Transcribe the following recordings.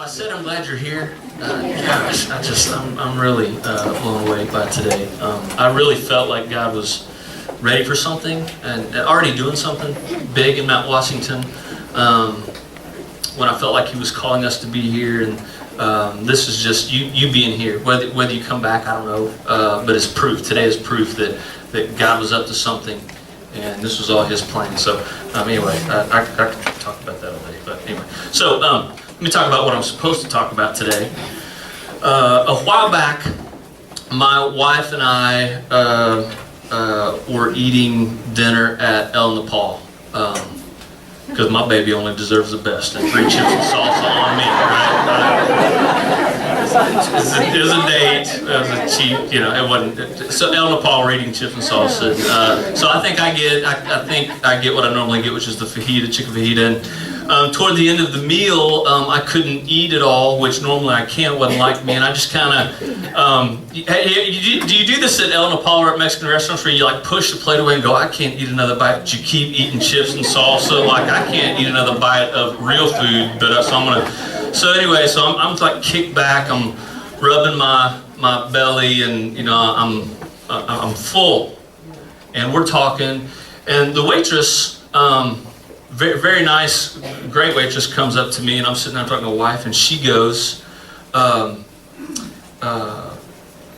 I said I'm glad you're here. Gosh, I'm really blown away by today. I really felt like God was ready for something and already doing something big in Mount Washington. When I felt like He was calling us to be here, and this is just you being here. Whether you come back, I don't know, but it's proof. Today is proof that God was up to something, and this was all His plan. So anyway, I could talk about that all day, but anyway. So let me talk about what I'm supposed to talk about today. A while back, my wife and I were eating dinner at El Nepal. Because my baby only deserves the best, and 3 chips and salsa on me, right? It was a date, it was a cheap, it wasn't. So El Nepal, we're eating chips and salsa. So I think I get what I normally get, which is the fajita, chicken fajita. And toward the end of the meal, I couldn't eat it all, which normally I can. It wasn't like me, and I just kind of. Do you do this at El Nepal or at Mexican restaurants where you like push the plate away and go, I can't eat another bite, but you keep eating chips and salsa? Like I can't eat another bite of real food, but so I'm gonna. So anyway, so I'm like kicked back. I'm rubbing my belly, and I'm full, and we're talking, and the waitress. Very, very nice, great waitress comes up to me, and I'm sitting there talking to my wife, and she goes,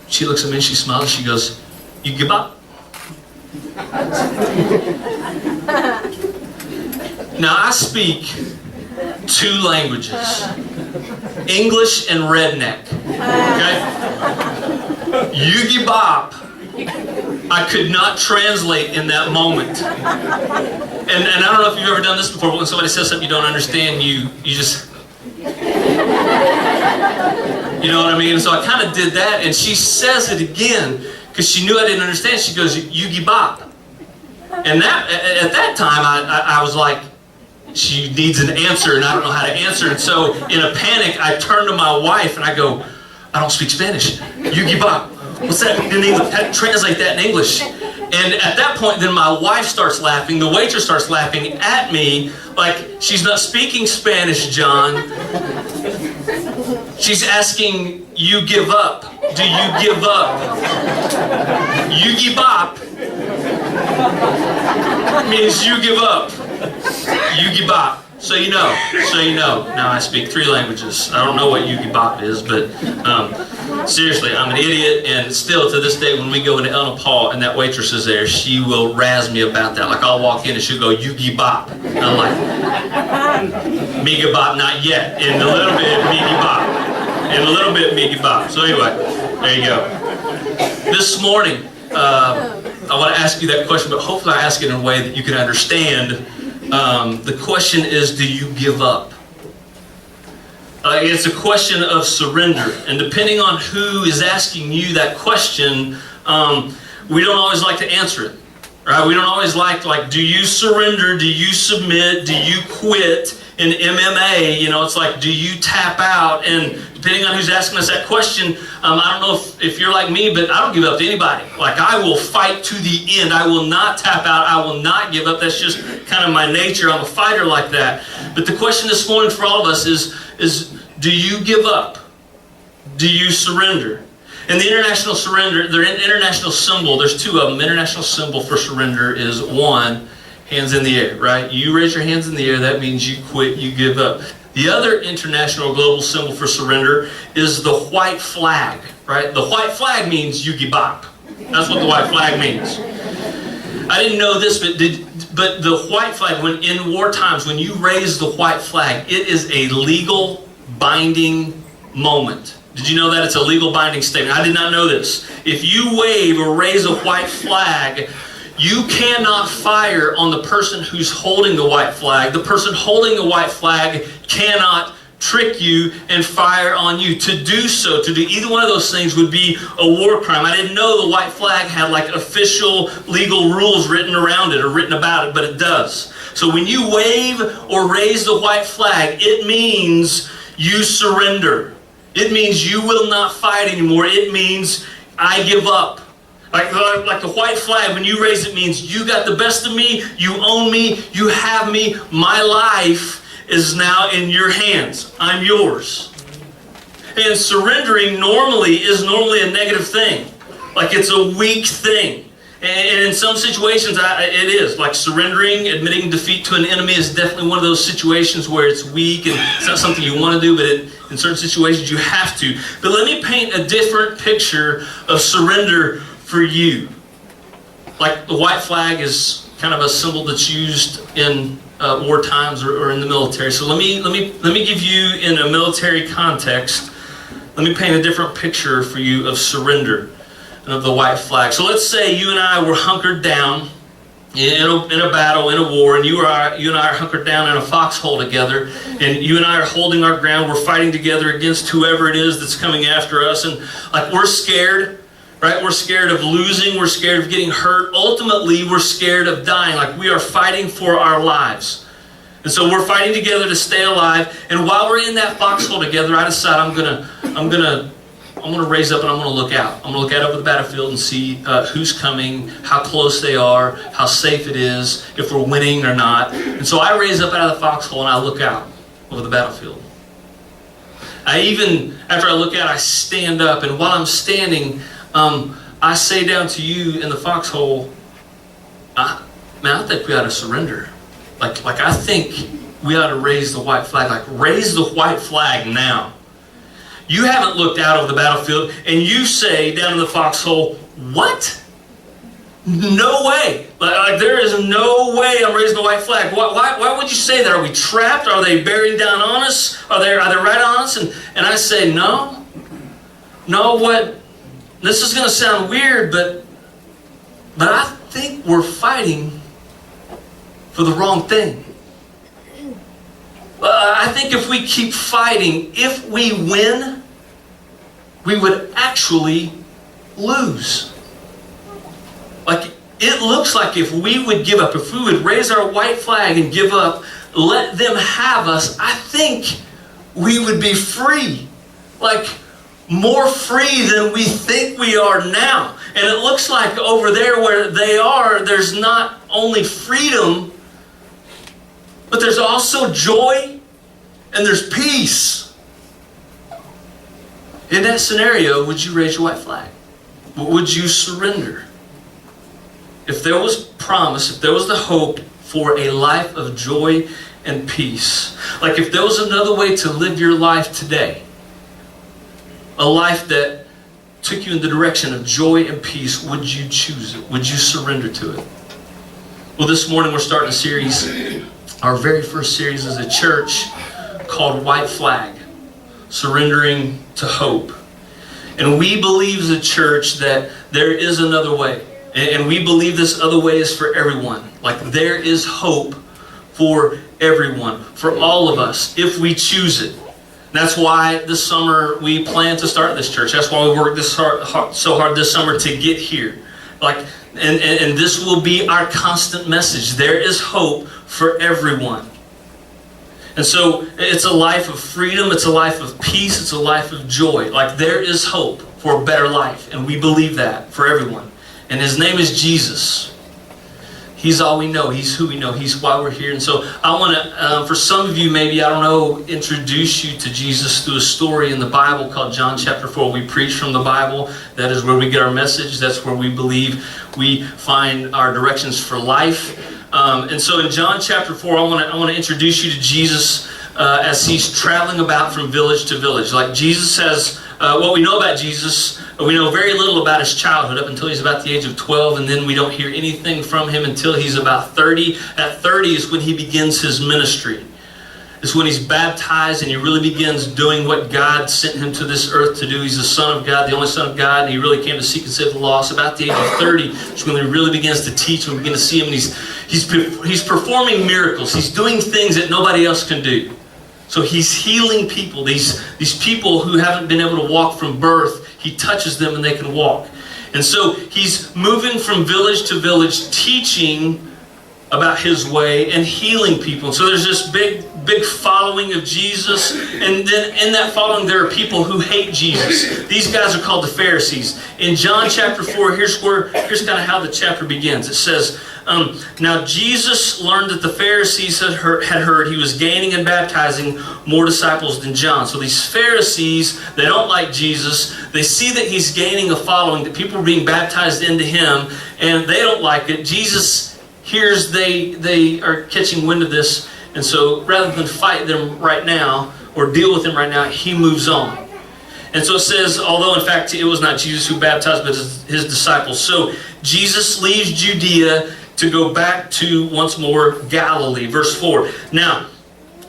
she looks at me and she smiles, and she goes, "You give up?" Now I speak 2 languages, English and redneck, okay? You give up. I could not translate in that moment. And I don't know if you've ever done this before, but when somebody says something you don't understand, you just... You know what I mean? So I kind of did that, and she says it again, because she knew I didn't understand. She goes, "You bop." And at that time, I was like, she needs an answer, and I don't know how to answer. And so in a panic, I turn to my wife, and I go, "I don't speak Spanish. You bop. What's that in English? Translate that in English." And at that point, then my wife starts laughing. The waitress starts laughing at me like, "She's not speaking Spanish, John. She's asking, you give up. Do you give up? You give up means you give up. You give up. So you know. Now I speak 3 languages. I don't know what Yugibop is, but seriously, I'm an idiot, and still to this day when we go into El Nepal and that waitress is there, she will razz me about that. Like I'll walk in and she'll go, Yugibop. And I'm like, Migabop, not yet. In a little bit, Migibop. In a little bit, Migibop. So anyway, there you go. This morning, I want to ask you that question, but hopefully I ask it in a way that you can understand. The question is, do you give up? It's a question of surrender. And depending on who is asking you that question, we don't always like to answer it. Right? We don't always like, do you surrender? Do you submit? Do you quit? In MMA, it's like, do you tap out? And depending on who's asking us that question, I don't know if you're like me, but I don't give up to anybody. Like, I will fight to the end. I will not tap out. I will not give up. That's just kind of my nature. I'm a fighter like that. But the question this morning for all of us is do you give up? Do you surrender? And the international surrender, the international symbol, there's 2 of them. The international symbol for surrender is 1, hands in the air, right? You raise your hands in the air, that means you quit, you give up. The other international global symbol for surrender is the white flag, right? The white flag means you give up. That's what the white flag means. I didn't know this, but the white flag, when in war times, when you raise the white flag, it is a legal binding moment. Did you know that? It's a legal binding statement. I did not know this. If you wave or raise a white flag, you cannot fire on the person who's holding the white flag. The person holding the white flag cannot trick you and fire on you. To do so, to do either one of those things would be a war crime. I didn't know the white flag had like official legal rules written around it or written about it, but it does. So when you wave or raise the white flag, it means you surrender. It means you will not fight anymore. It means I give up. Like the white flag, when you raise it, means you got the best of me, you own me, you have me, my life is now in your hands. I'm yours. And surrendering is normally a negative thing. Like it's a weak thing. And in some situations, it is. Like surrendering, admitting defeat to an enemy is definitely one of those situations where it's weak and it's not something you want to do, but in certain situations you have to. But let me paint a different picture of surrender for you. Like the white flag is kind of a symbol that's used in war times or in the military. So let me give you, in a military context, let me paint a different picture for you of surrender and of the white flag. So let's say you and I were hunkered down in a battle, in a war, and you and I are hunkered down in a foxhole together, and you and I are holding our ground. We're fighting together against whoever it is that's coming after us, and like we're scared, right? We're scared of losing. We're scared of getting hurt. Ultimately, we're scared of dying. Like we are fighting for our lives. And so we're fighting together to stay alive. And while we're in that foxhole together, I decide I'm gonna raise up and I'm gonna look out. I'm gonna look out over the battlefield and see who's coming, how close they are, how safe it is, if we're winning or not. And so I raise up out of the foxhole and I look out over the battlefild. After I look out, I stand up, and while I'm standing, I say down to you in the foxhole, man, I think we ought to surrender. Like I think we ought to raise the white flag. Like raise the white flag now. You haven't looked out over the battlefield, and you say down in the foxhole, what? No way. Like there is no way I'm raising the white flag. Why would you say that? Are we trapped? Are they bearing down on us? Are they right on us? And I say, no, what? This is going to sound weird, but I think we're fighting for the wrong thing. I think if we keep fighting, if we win, we would actually lose. Like, it looks like if we would give up, if we would raise our white flag and give up, let them have us, I think we would be free. Like, more free than we think we are now. And it looks like over there where they are, there's not only freedom, but there's also joy and there's peace. In that scenario, would you raise your white flag? Would you surrender? If there was promise, if there was the hope for a life of joy and peace, like if there was another way to live your life today, a life that took you in the direction of joy and peace, would you choose it? Would you surrender to it? Well, this morning we're starting a series, our very first series as a church, called White Flag, Surrendering to Hope. And we believe as a church that there is another way. And we believe this other way is for everyone. Like there is hope for everyone, for all of us, if we choose it. That's why this summer we plan to start this church. That's why we worked so hard this summer to get here. And this will be our constant message. There is hope for everyone. And so it's a life of freedom. It's a life of peace. It's a life of joy. Like there is hope for a better life. And we believe that for everyone. And His name is Jesus. He's all we know. He's who we know. He's why we're here. And so I want to, for some of you maybe, introduce you to Jesus through a story in the Bible called John chapter 4. We preach from the Bible. That is where we get our message. That's where we believe we find our directions for life. And so in John chapter 4, I want to introduce you to Jesus as He's traveling about from village to village. Like Jesus has, what we know about Jesus, we know very little about His childhood up until He's about the age of 12, and then we don't hear anything from Him until He's about 30. At 30 is when He begins His ministry. It's when He's baptized and He really begins doing what God sent Him to this earth to do. He's the Son of God, the only Son of God, and He really came to seek and save the lost. About the age of 30 is when He really begins to teach, and we begin to see Him, and He's performing miracles. He's doing things that nobody else can do. So He's healing people, these people who haven't been able to walk from birth. He touches them and they can walk. And so He's moving from village to village, teaching about His way and healing people. So there's this big following of Jesus, and then in that following there are people who hate Jesus. These guys are called the Pharisees. In John chapter 4, here's kind of how the chapter begins. It says, Now Jesus learned that the Pharisees had heard he was gaining and baptizing more disciples than John. So these Pharisees, they don't like Jesus. They see that he's gaining a following, that people are being baptized into him, and they don't like it. Jesus hears they are catching wind of this, and so rather than fight them right now or deal with them right now, he moves on. And so it says, although in fact it was not Jesus who baptized, but his disciples. So Jesus leaves Judea to go back to, once more, Galilee. Verse 4. Now,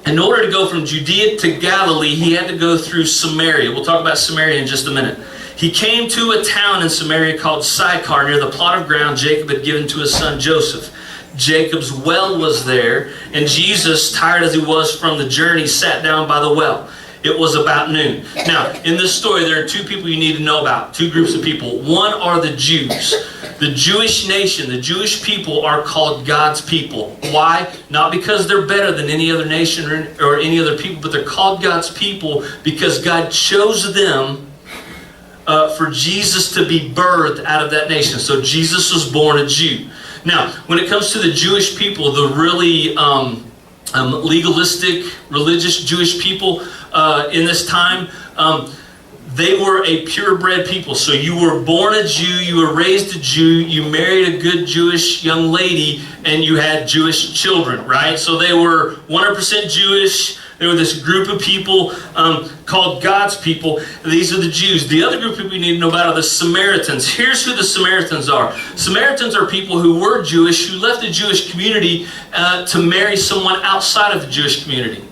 in order to go from Judea to Galilee, he had to go through Samaria. We'll talk about Samaria in just a minute. He came to a town in Samaria called Sychar, near the plot of ground Jacob had given to his son Joseph. Jacob's well was there, and Jesus, tired as he was from the journey, sat down by the well. It was about noon. Now, in this story, there are two people you need to know about, two groups of people. One are the Jews. The Jewish nation, the Jewish people are called God's people. Why? Not because they're better than any other nation or any other people, but they're called God's people because God chose them for Jesus to be birthed out of that nation. So Jesus was born a Jew. Now, when it comes to the Jewish people, the really legalistic, religious Jewish people in this time, they were a purebred people. So you were born a Jew, you were raised a Jew, you married a good Jewish young lady, and you had Jewish children, right? So they were 100% Jewish. They were this group of people called God's people. These are the Jews. The other group of people you need to know about are the Samaritans. Here's who the Samaritans are. Samaritans are people who were Jewish, who left the Jewish community to marry someone outside of the Jewish community.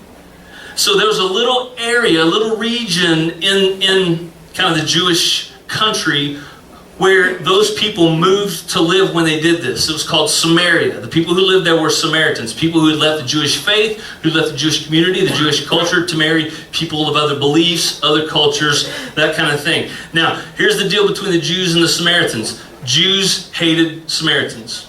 So there was a little area, a little region in kind of the Jewish country where those people moved to live when they did this. It was called Samaria. The people who lived there were Samaritans, people who had left the Jewish faith, who left the Jewish community, the Jewish culture to marry people of other beliefs, other cultures, that kind of thing. Now, here's the deal between the Jews and the Samaritans. Jews hated Samaritans.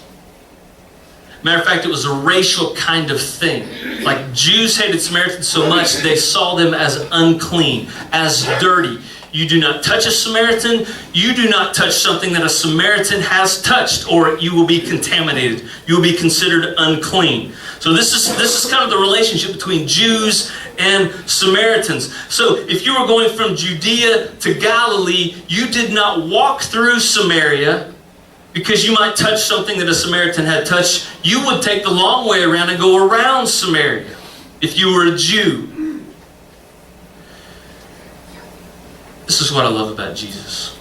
Matter of fact, it was a racial kind of thing. Like, Jews hated Samaritans so much they saw them as unclean, as dirty. You do not touch a Samaritan. You do not touch something that a Samaritan has touched, or you will be contaminated. You will be considered unclean. So this is kind of the relationship between Jews and Samaritans. So if you were going from Judea to Galilee, you did not walk through Samaria because you might touch something that a Samaritan had touched. You would take the long way around and go around Samaria if you were a Jew. This is what I love about Jesus.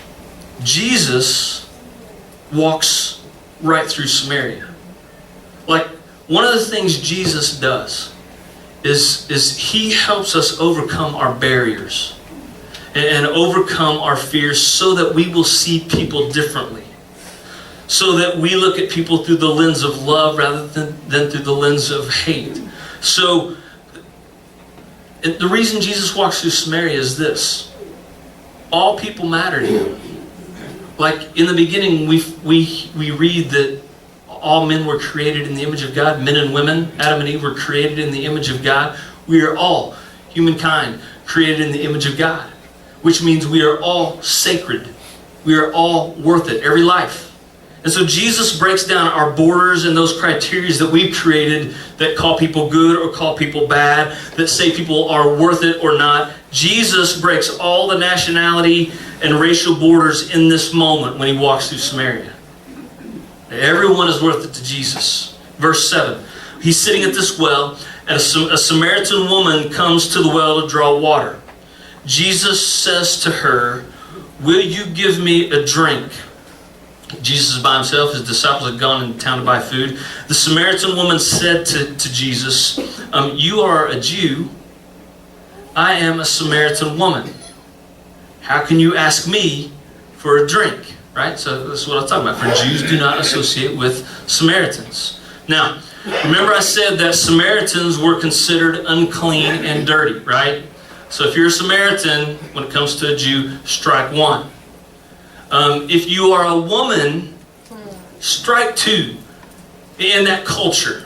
Jesus walks right through Samaria. Like, one of the things Jesus does is he helps us overcome our barriers and overcome our fears so that we will see people differently. So that we look at people through the lens of love rather than through the lens of hate. So, the reason Jesus walks through Samaria is this. All people matter to him. Like, in the beginning, we read that all men were created in the image of God, men and women. Adam and Eve were created in the image of God. We are all, humankind, created in the image of God. Which means we are all sacred. We are all worth it, every life. And so Jesus breaks down our borders and those criteria that we've created that call people good or call people bad, that say people are worth it or not. Jesus breaks all the nationality and racial borders in this moment when he walks through Samaria. Everyone is worth it to Jesus. Verse 7. He's sitting at this well, and a Samaritan woman comes to the well to draw water. Jesus says to her, "Will you give me a drink?" Jesus is by himself. His disciples had gone into town to buy food. The Samaritan woman said to Jesus, "You are a Jew. I am a Samaritan woman. How can you ask me for a drink?" Right? So this is what I'm talking about. For Jews do not associate with Samaritans. Now, remember I said that Samaritans were considered unclean and dirty, right? So if you're a Samaritan, when it comes to a Jew, strike one. If you are a woman, strike two in that culture.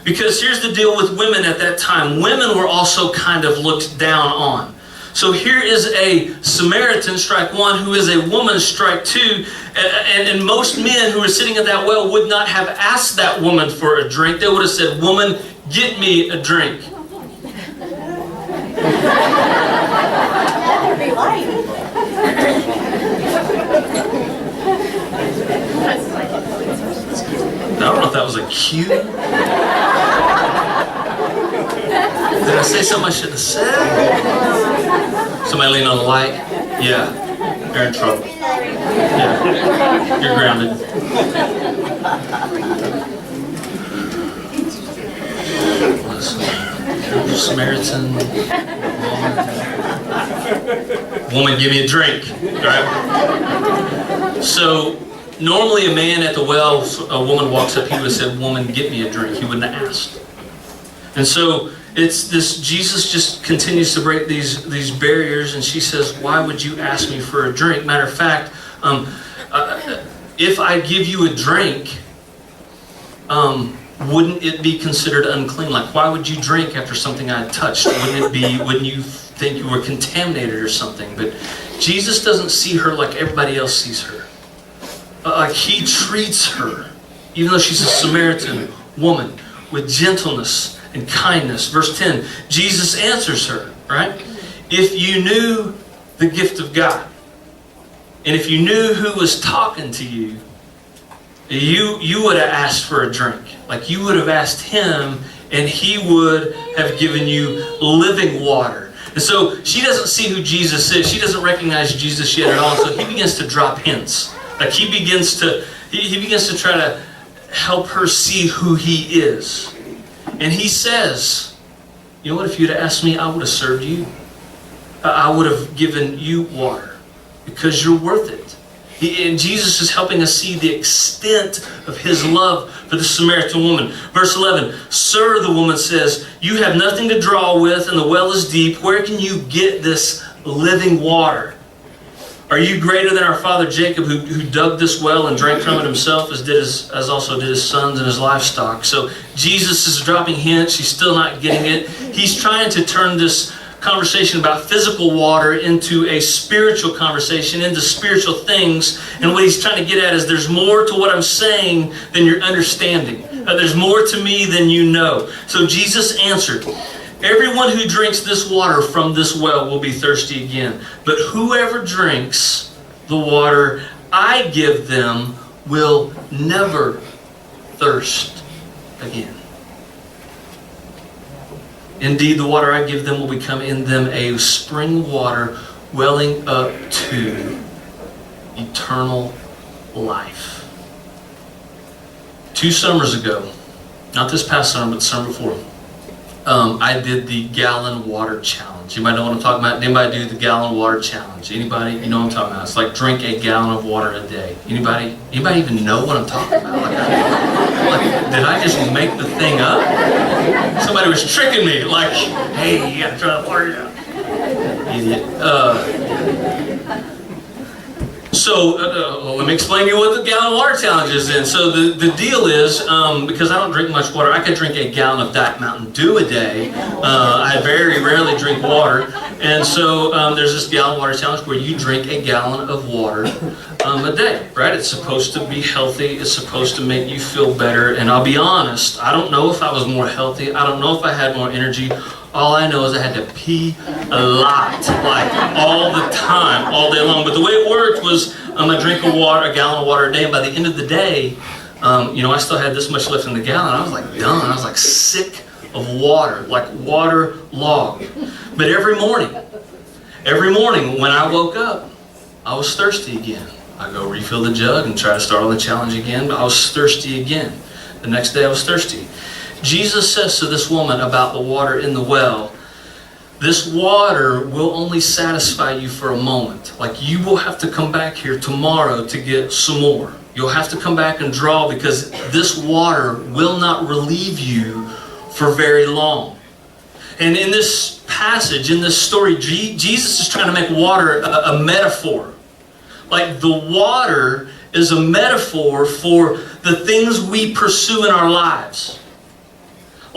Because here's the deal with women at that time. Women were also kind of looked down on. So here is a Samaritan, strike one, who is a woman, strike two. And most men who were sitting at that well would not have asked that woman for a drink. They would have said, "Woman, get me a drink." That would be light. I don't know if that was a cue. Did I say something I shouldn't have said? Somebody lean on the light? Yeah. You're in trouble. Yeah. You're grounded. Samaritan woman, give me a drink. Right? So normally a man at the well, a woman walks up, he would have said, "Woman, get me a drink." He wouldn't have asked. And so it's this, Jesus just continues to break these barriers, and she says, "Why would you ask me for a drink?" Matter of fact, if I give you a drink, wouldn't it be considered unclean? Like, why would you drink after something I touched? Wouldn't you think you were contaminated or something? But Jesus doesn't see her like everybody else sees her. Like, he treats her, even though she's a Samaritan woman, with gentleness and kindness. Verse 10, Jesus answers her, right? If you knew the gift of God, and if you knew who was talking to you, you would have asked for a drink. Like, you would have asked him, and he would have given you living water. And so she doesn't see who Jesus is. She doesn't recognize Jesus yet at all. So he begins to drop hints. Like, he begins to try to help her see who he is. And he says, "You know what? If you'd have asked me, I would have served you. I would have given you water because you're worth it." And Jesus is helping us see the extent of his love for the Samaritan woman. Verse 11, "Sir," the woman says, "you have nothing to draw with, and the well is deep. Where can you get this living water? Are you greater than our father Jacob, who dug this well and drank from it himself, as also did his sons and his livestock?" So Jesus is dropping hints. She's still not getting it. He's trying to turn this conversation about physical water into a spiritual conversation, into spiritual things. And what he's trying to get at is, there's more to what I'm saying than you're understanding. There's more to me than you know. So Jesus answered, "Everyone who drinks this water from this well will be thirsty again. But whoever drinks the water I give them will never thirst again. Indeed, the water I give them will become in them a spring of water welling up to eternal life." 2 summers ago, not this past summer, but the summer before, I did the gallon water challenge. You might know what I'm talking about. Anybody do the gallon water challenge? Anybody? You know what I'm talking about. It's like drink a gallon of water a day. Anybody even know what I'm talking about? Did I just make the thing up? Somebody was tricking me. Like, "Hey, you gotta try to water out." Idiot. So let me explain to you what the gallon water challenge is then. So the deal is, because I don't drink much water, I could drink a gallon of Diet Mountain Dew a day. I very rarely drink water. And so there's this gallon water challenge where you drink a gallon of water a day, right? It's supposed to be healthy. It's supposed to make you feel better. And I'll be honest, I don't know if I was more healthy. I don't know if I had more energy. All I know is I had to pee a lot, like all the time, all day long. But the way it worked was I drink a gallon of water a day, and by the end of the day, I still had this much left in the gallon. I was like done. I was like sick of water, like waterlogged. But every morning when I woke up, I was thirsty again. I go refill the jug and try to start on the challenge again, but I was thirsty again. The next day I was thirsty. Jesus says to this woman about the water in the well, this water will only satisfy you for a moment. Like, you will have to come back here tomorrow to get some more. You'll have to come back and draw, because this water will not relieve you for very long. And in this passage, in this story, Jesus is trying to make water a metaphor. Like, the water is a metaphor for the things we pursue in our lives.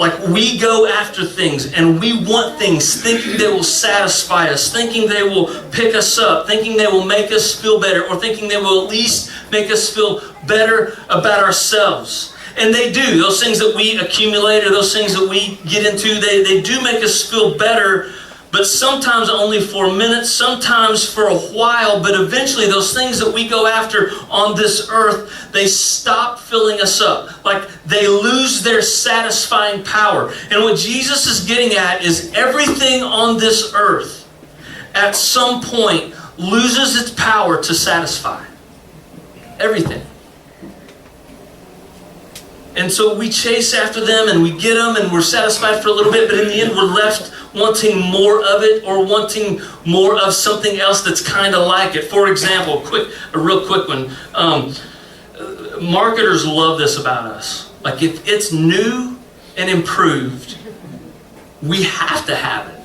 Like we go after things and we want things thinking they will satisfy us, thinking they will pick us up, thinking they will make us feel better, or thinking they will at least make us feel better about ourselves. And they do. Those things that we accumulate or those things that we get into, they do make us feel better, but sometimes only for minutes, sometimes for a while, but eventually those things that we go after on this earth, they stop filling us up. Like they lose their satisfying power. And what Jesus is getting at is everything on this earth at some point loses its power to satisfy. Everything. And so we chase after them and we get them and we're satisfied for a little bit, but in the end we're left wanting more of it or wanting more of something else that's kind of like it. For example, a real quick one. Marketers love this about us. Like if it's new and improved, we have to have it.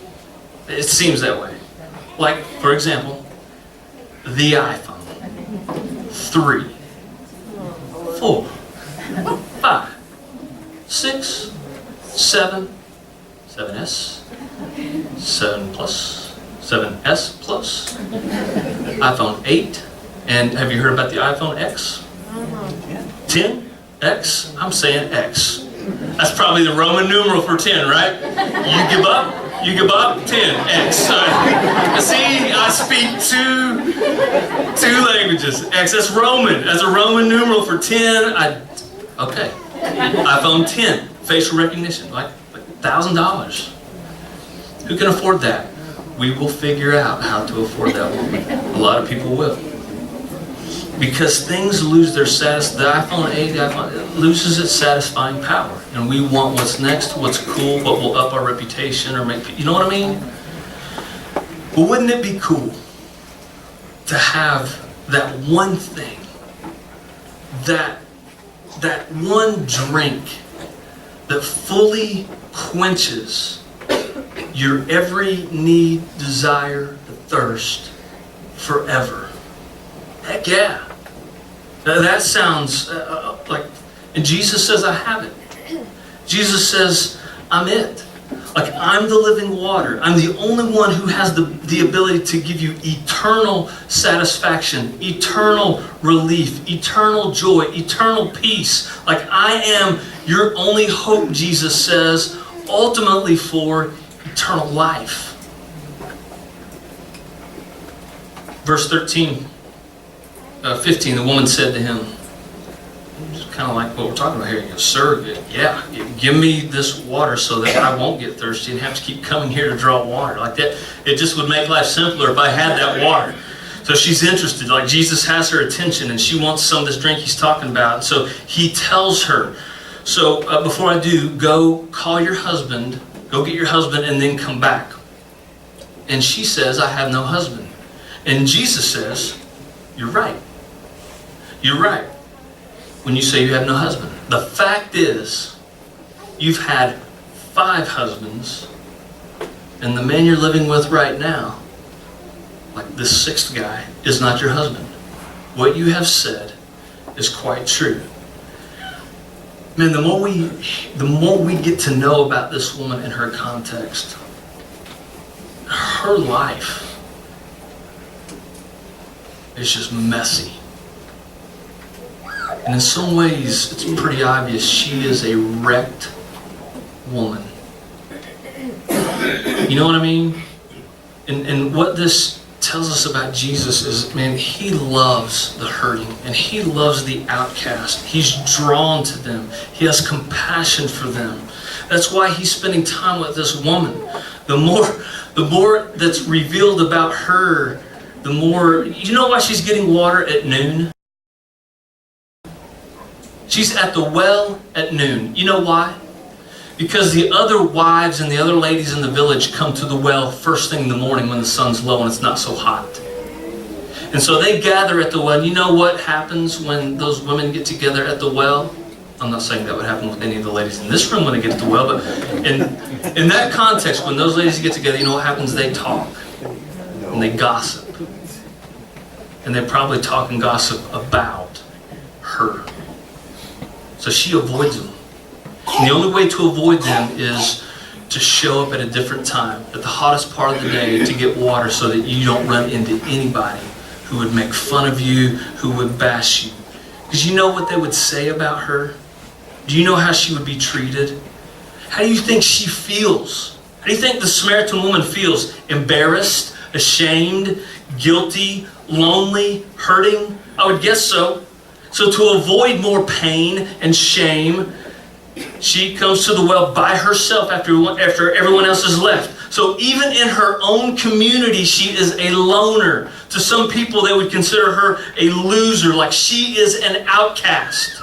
It seems that way. Like, for example, the iPhone 3, 4, 5, 6, 7, 7S, 7 Plus, 7S Plus, iPhone 8, and have you heard about the iPhone X? 10? X? I'm saying X. That's probably the Roman numeral for 10, right? You give up? You give up? 10. X. See, I speak two languages. X, that's Roman. That's a Roman numeral for 10. Okay. iPhone 10. Facial recognition. Like $1,000. Who can afford that? We will figure out how to afford that one. A lot of people will. Because things lose their the iPhone 8, the iPhone, it loses its satisfying power. And we want what's next, what's cool, what will up our reputation or make, you know what I mean? But wouldn't it be cool to have that one thing, that one drink that fully quenches your every need, desire, thirst forever? Heck yeah. That sounds like, and Jesus says, I have it. Jesus says, I'm it. Like, I'm the living water. I'm the only one who has the ability to give you eternal satisfaction, eternal relief, eternal joy, eternal peace. Like, I am your only hope, Jesus says, ultimately for eternal life. Verse 15, the woman said to him, just kind of like what we're talking about here, you know, sir, yeah, give me this water so that I won't get thirsty and have to keep coming here to draw water. Like that, it just would make life simpler if I had that water. So she's interested, like Jesus has her attention and she wants some of this drink he's talking about. So he tells her, so before I do, go call your husband, go get your husband and then come back. And she says, I have no husband. And Jesus says, you're right. You're right when you say you have no husband. The fact is, you've had 5 husbands, and the man you're living with right now, like this 6th guy, is not your husband. What you have said is quite true. Man, the more we get to know about this woman and her context, her life is just messy. And in some ways, it's pretty obvious she is a wrecked woman. You know what I mean? And what this tells us about Jesus is, man, he loves the hurting and he loves the outcast. He's drawn to them. He has compassion for them. That's why he's spending time with this woman. The more that's revealed about her, the more, you know why she's getting water at noon? She's at the well at noon. You know why? Because the other wives and the other ladies in the village come to the well first thing in the morning when the sun's low and it's not so hot. And so they gather at the well. You know what happens when those women get together at the well? I'm not saying that would happen with any of the ladies in this room when they get to the well, but in that context, when those ladies get together, you know what happens? They talk and they gossip. And they probably talk and gossip about her. So she avoids them. And the only way to avoid them is to show up at a different time, at the hottest part of the day, to get water so that you don't run into anybody who would make fun of you, who would bash you. Because you know what they would say about her? Do you know how she would be treated? How do you think she feels? How do you think the Samaritan woman feels? Embarrassed, ashamed, guilty, lonely, hurting? I would guess so. So to avoid more pain and shame, she comes to the well by herself after everyone else has left. So even in her own community, she is a loner. To some people, they would consider her a loser, like she is an outcast.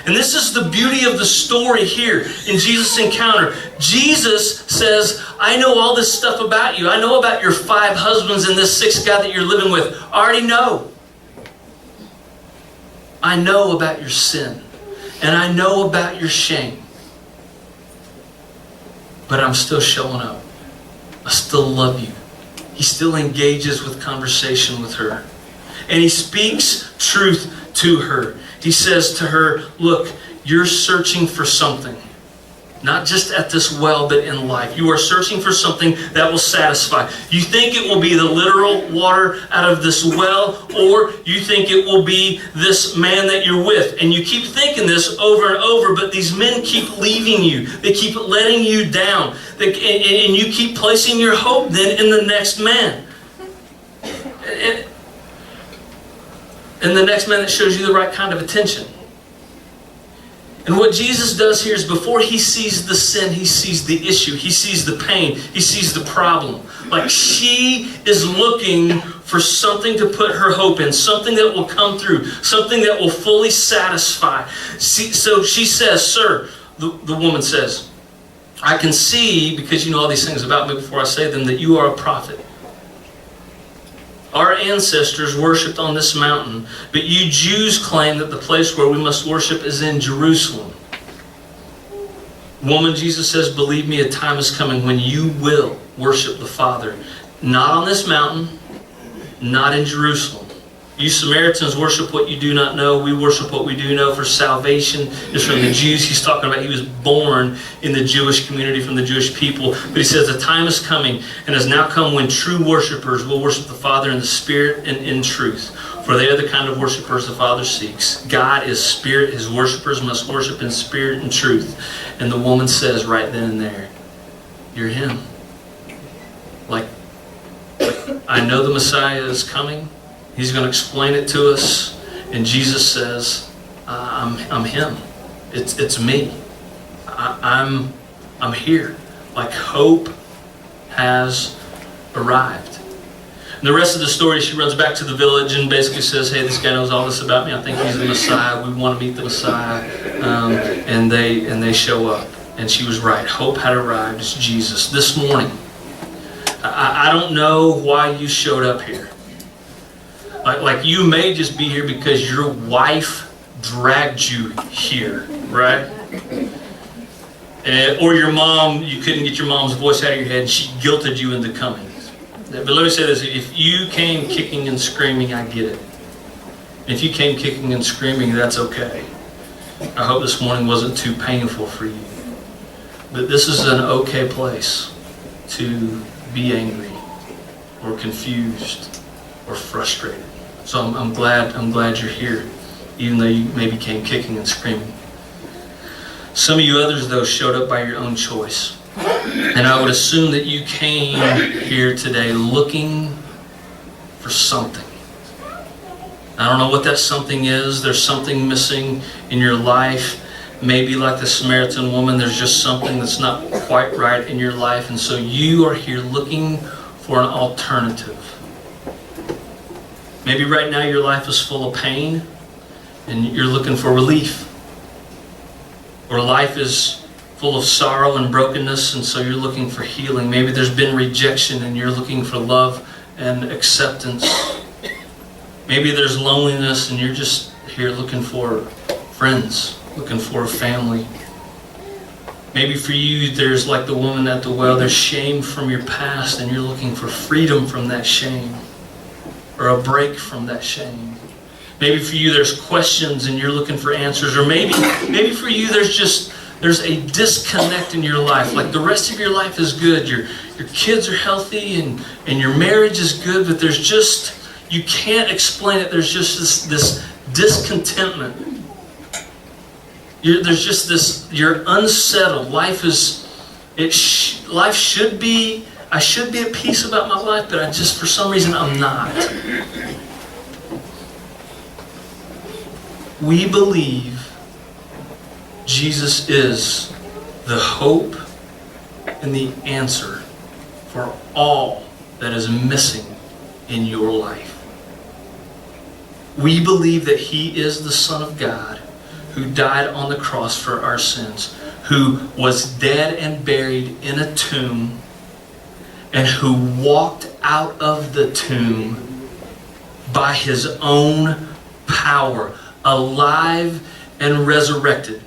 And this is the beauty of the story here in Jesus' encounter. Jesus says, I know all this stuff about you. I know about your 5 husbands and this 6th guy that you're living with. I already know. I know about your sin. And I know about your shame. But I'm still showing up. I still love you. He still engages with conversation with her. And he speaks truth to her. He says to her, look, you're searching for something. Not just at this well, but in life. You are searching for something that will satisfy. You think it will be the literal water out of this well, or you think it will be this man that you're with. And you keep thinking this over and over, but these men keep leaving you. They keep letting you down. And you keep placing your hope then in the next man. And the next man that shows you the right kind of attention. And what Jesus does here is before he sees the sin, he sees the issue. He sees the pain. He sees the problem. Like she is looking for something to put her hope in. Something that will come through. Something that will fully satisfy. So she says, sir, the woman says, I can see, because you know all these things about me before I say them, that you are a prophet. Our ancestors worshipped on this mountain, but you Jews claim that the place where we must worship is in Jerusalem. Woman, Jesus says, believe me, a time is coming when you will worship the Father. Not on this mountain, not in Jerusalem. You Samaritans worship what you do not know. We worship what we do know, for salvation is from the Jews. He's talking about he was born in the Jewish community, from the Jewish people. But he says the time is coming and has now come when true worshipers will worship the Father in the Spirit and in truth. For they are the kind of worshipers the Father seeks. God is Spirit. His worshipers must worship in spirit and truth. And the woman says right then and there, you're him. Like I know the Messiah is coming. He's going to explain it to us. And Jesus says, I'm him. It's me. I'm here. Like hope has arrived. And the rest of the story, she runs back to the village and basically says, hey, this guy knows all this about me. I think he's the Messiah. We want to meet the Messiah. And they show up. And she was right. Hope had arrived. It's Jesus. This morning, I don't know why you showed up here. Like you may just be here because your wife dragged you here, right? Or your mom, you couldn't get your mom's voice out of your head and she guilted you into coming. But let me say this, if you came kicking and screaming, I get it. If you came kicking and screaming, that's okay. I hope this morning wasn't too painful for you. But this is an okay place to be angry or confused or frustrated. So I'm glad you're here, even though you maybe came kicking and screaming. Some of you others, though, showed up by your own choice. And I would assume that you came here today looking for something. I don't know what that something is. There's something missing in your life. Maybe like the Samaritan woman, there's just something that's not quite right in your life. And so you are here looking for an alternative. Maybe right now your life is full of pain and you're looking for relief. Or life is full of sorrow and brokenness and so you're looking for healing. Maybe there's been rejection and you're looking for love and acceptance. Maybe there's loneliness and you're just here looking for friends, looking for a family. Maybe for you there's like the woman at the well, there's shame from your past and you're looking for freedom from that shame. Or a break from that shame. Maybe for you there's questions and you're looking for answers. Or maybe for you there's just there's a disconnect in your life. Like the rest of your life is good. Your kids are healthy and your marriage is good, but there's just, you can't explain it. There's just this discontentment. There's just this, you're unsettled. Life should be, I should be at peace about my life, but I just, for some reason, I'm not. We believe Jesus is the hope and the answer for all that is missing in your life. We believe that He is the Son of God who died on the cross for our sins, who was dead and buried in a tomb, and who walked out of the tomb by His own power, alive and resurrected.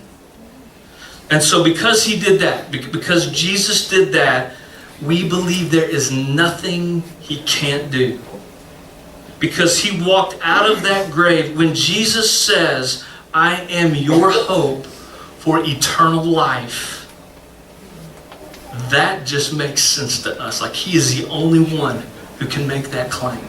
And so because He did that, because Jesus did that, we believe there is nothing He can't do. Because He walked out of that grave. When Jesus says, I am your hope for eternal life, that just makes sense to us. Like He is the only one who can make that claim.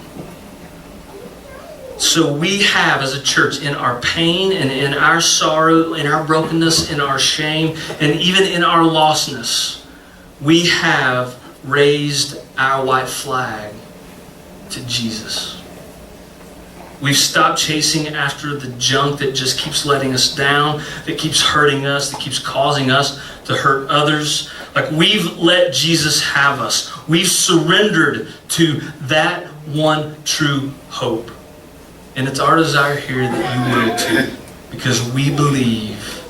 So we have, as a church, in our pain and in our sorrow, in our brokenness, in our shame, and even in our lostness, we have raised our white flag to Jesus. We've stopped chasing after the junk that just keeps letting us down, that keeps hurting us, that keeps causing us to hurt others. Like we've let Jesus have us. We've surrendered to that one true hope. And it's our desire here that you will too, because we believe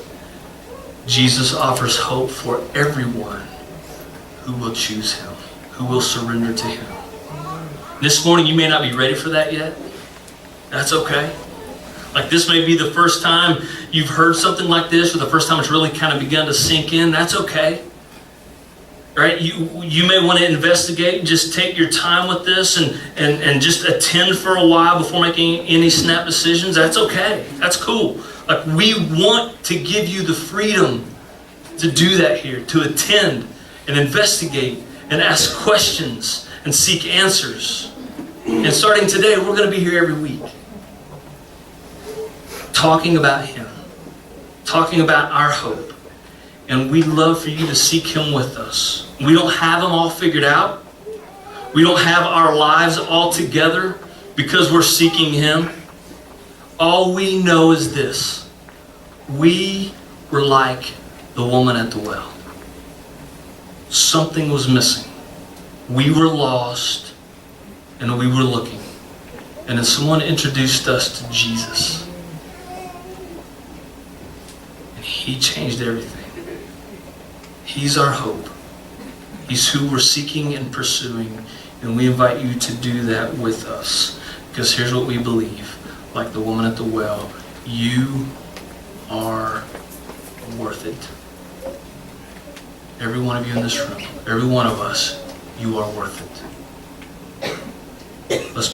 Jesus offers hope for everyone who will choose Him, who will surrender to Him. This morning you may not be ready for that yet. That's okay. Like this may be the first time you've heard something like this, or the first time it's really kind of begun to sink in. That's okay. Right? You may want to investigate and just take your time with this and just attend for a while before making any snap decisions. That's okay. That's cool. Like we want to give you the freedom to do that here, to attend and investigate and ask questions and seek answers. And starting today, we're going to be here every week, talking about Him, talking about our hope. And we'd love for you to seek Him with us. We don't have Him all figured out. We don't have our lives all together because we're seeking Him. All we know is this: we were like the woman at the well. Something was missing. We were lost and we were looking. And then someone introduced us to Jesus. And He changed everything. He's our hope. He's who we're seeking and pursuing. And we invite you to do that with us. Because here's what we believe. Like the woman at the well, you are worth it. Every one of you in this room, every one of us, you are worth it. Let's